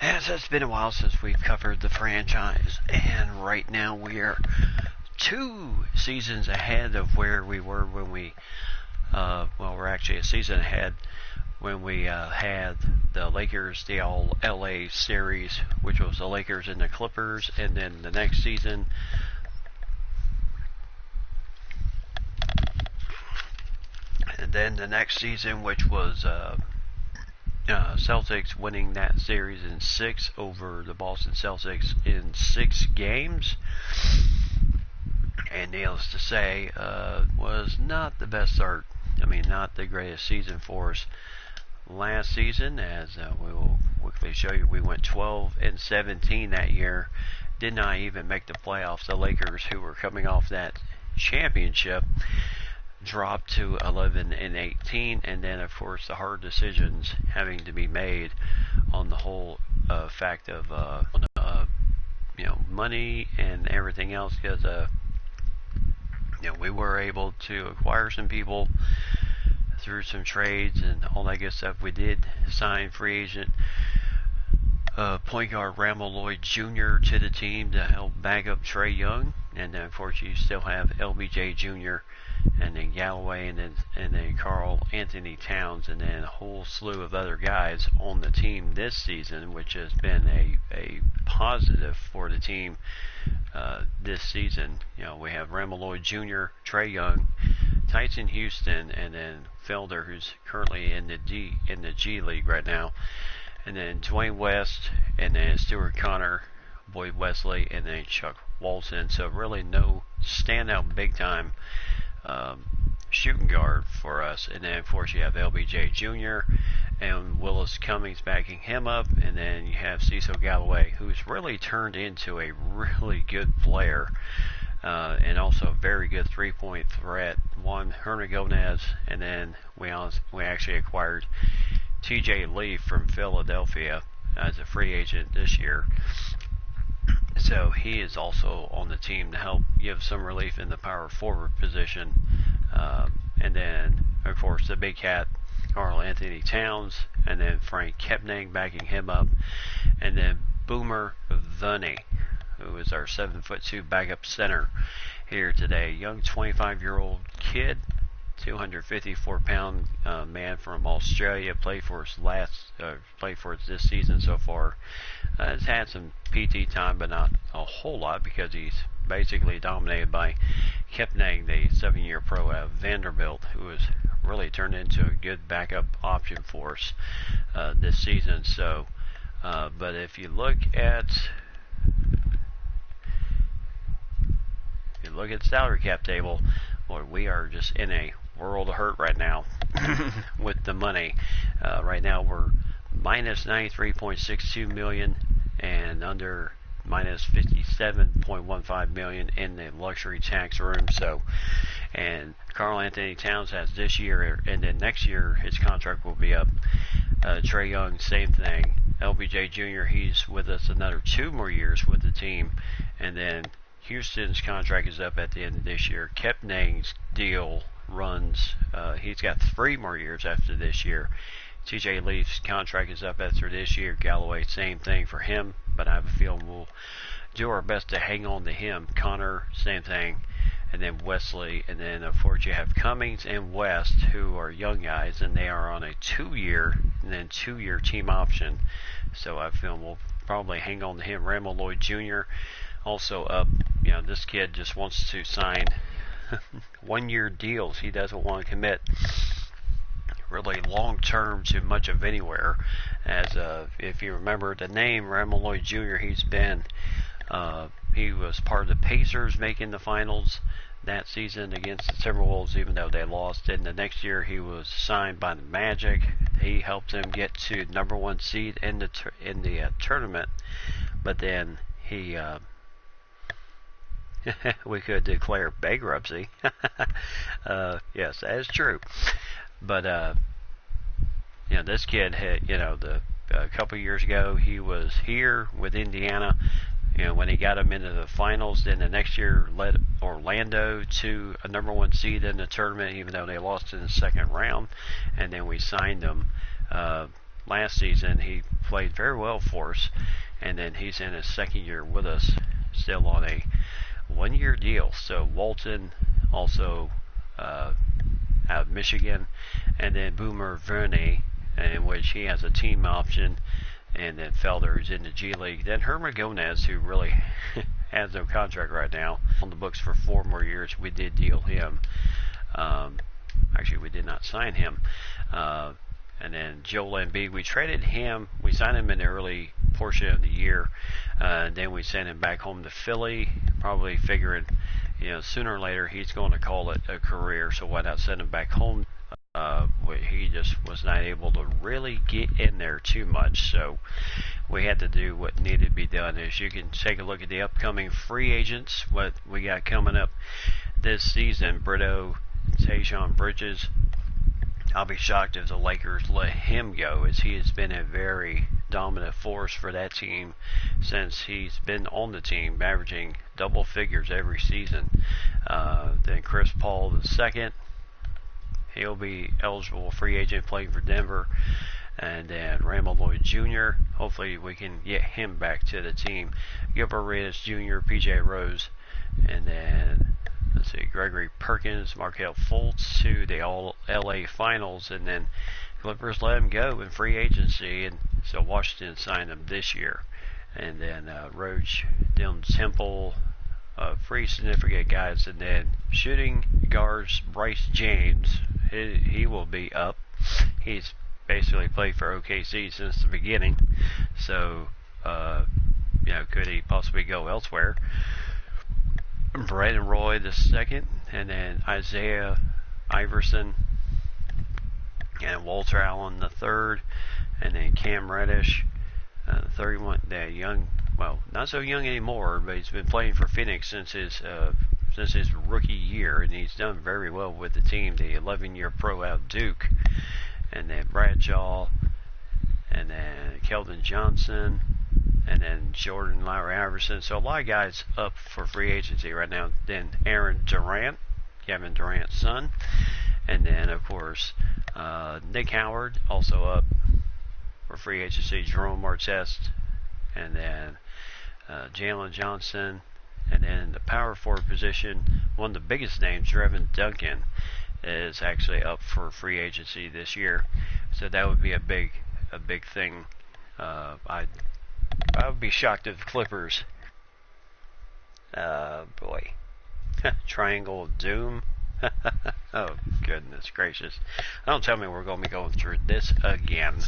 As it's been a while since we've covered the franchise, and right now we are 2 seasons ahead of where we were when we, we're actually a season ahead when we had the Lakers, the All LA series, which was the Lakers and the Clippers, and then the next season, which was Celtics winning that series in 6 over the Boston Celtics in 6 games. And needless to say, was not the best start. I mean, not the greatest season for us last season, as we will quickly show you. We went 12-17 that year. Did not even make the playoffs. The Lakers, who were coming off that championship, dropped to 11-18, and then of course the hard decisions having to be made on the whole fact of money and everything else, because we were able to acquire some people through some trades and all that good stuff. We did sign free agent point guard Ramel Lloyd Jr. to the team to help back up Trae Young, and then of course you still have LBJ Jr. and then Galloway, and then Karl Anthony Towns, and then a whole slew of other guys on the team this season, which has been a positive for the team this season. We have Ramel Lloyd Jr., Trae Young, Tyson Houston, and then Felder, who's currently in the G League right now, and then Dwayne West, and then Stuart Connor, Boyd Wesley, and then Chuck Walton. So really no standout big time shooting guard for us. And then of course you have LBJ Jr. and Willis Cummings backing him up, and then you have Cecil Galloway, who's really turned into a really good player, and also a very good 3-point threat. Juan Hernangomez, and then we actually acquired TJ Leaf from Philadelphia as a free agent this year. So he is also on the team to help give some relief in the power forward position. And then, of course, the big cat, Karl Anthony Towns, and then Frank Kepning backing him up. And then Boomer Vunny, who is our 7'2" backup center here today. Young 25-year-old kid, 254-pound man from Australia. Played for us this season so far. Has had some PT time, but not a whole lot, because he's basically dominated by Kepning, the 7-year pro at Vanderbilt, who has really turned into a good backup option for us this season. So, but if you look at the salary cap table, boy, we are just in a world of hurt right now with the money. Right now we're minus $93.62 million and under minus $57.15 million in the luxury tax room. So, and Karl Anthony Towns has this year, and then next year his contract will be up. Trae Young, same thing. LBJ Jr., he's with us another 2 more years with the team, and then Houston's contract is up at the end of this year. Kepning's deal runs, he's got 3 more years after this year. TJ Leaf's contract is up after this year. Galloway, same thing for him, but I have a feeling we'll do our best to hang on to him. Connor, same thing, and then Wesley, and then of course you have Cummings and West, who are young guys, and they are on a 2-year and then 2-year team option. So I feel we'll probably hang on to him. Ramel Lloyd Jr. also up. This kid just wants to sign 1-year deals. He doesn't want to commit really long term to much of anywhere. As if you remember the name Ramel Lloyd Jr., he was part of the Pacers making the finals that season against the Timberwolves, even though they lost. And the next year he was signed by the Magic. He helped them get to number 1 seed in the tournament, but then he we could declare bankruptcy. Yes, that is true. But this kid had, a couple years ago he was here with Indiana. When he got them into the finals, then the next year led Orlando to a number 1 seed in the tournament, even though they lost in the second round. And then we signed them last season he played very well for us, and then he's in his second year with us, still on a 1-year deal. So Walton, also out of Michigan, and then Boomer Verne, in which he has a team option, and then Felder, who's in the G League. Then Herman Gomez, who really has no contract right now, on the books for 4 more years. We did deal him. Actually, we did not sign him. And then Joel Embiid, we traded him. We signed him in the early portion of the year. Then we sent him back home to Philly, probably figuring, sooner or later he's going to call it a career. So why not send him back home? He just was not able to really get in there too much. So we had to do what needed to be done. As you can take a look at the upcoming free agents, what we got coming up this season: Brito, Tayshaun Bridges. I'll be shocked if the Lakers let him go, as he has been a very dominant force for that team since he's been on the team, averaging double figures every season. Then Chris Paul II, he'll be eligible free agent playing for Denver. And then Ramon Lloyd Jr., hopefully we can get him back to the team. Gilbert Arenas Jr., PJ Rose, and then let's see, Gregory Perkins, Markelle Fultz to the All-LA Finals, and then Clippers let him go in free agency, and so Washington signed him this year. And then Roach, Dylan Temple, 3 significant guys, and then shooting guards Bryce James, he will be up. He's basically played for OKC since the beginning, so could he possibly go elsewhere? Brandon Roy II, and then Isaiah Iverson, and Walter Allen III, and then Cam Reddish, 31, that young, well, not so young anymore, but he's been playing for Phoenix since his rookie year, and he's done very well with the team. The 11-year pro out Duke, and then Bradshaw, and then Keldon Johnson, and then Jordan Lowry Iverson. So a lot of guys up for free agency right now. Then Aaron Durant, Kevin Durant's son. And then, of course, Nick Howard, also up for free agency. Jerome Artest. And then Jalen Johnson. And then the power forward position, one of the biggest names, Drevin Duncan, is actually up for free agency this year. So that would be a big thing. I would be shocked if the Clippers, Triangle of Doom. Oh, goodness gracious. Don't tell me we're going to be going through this again.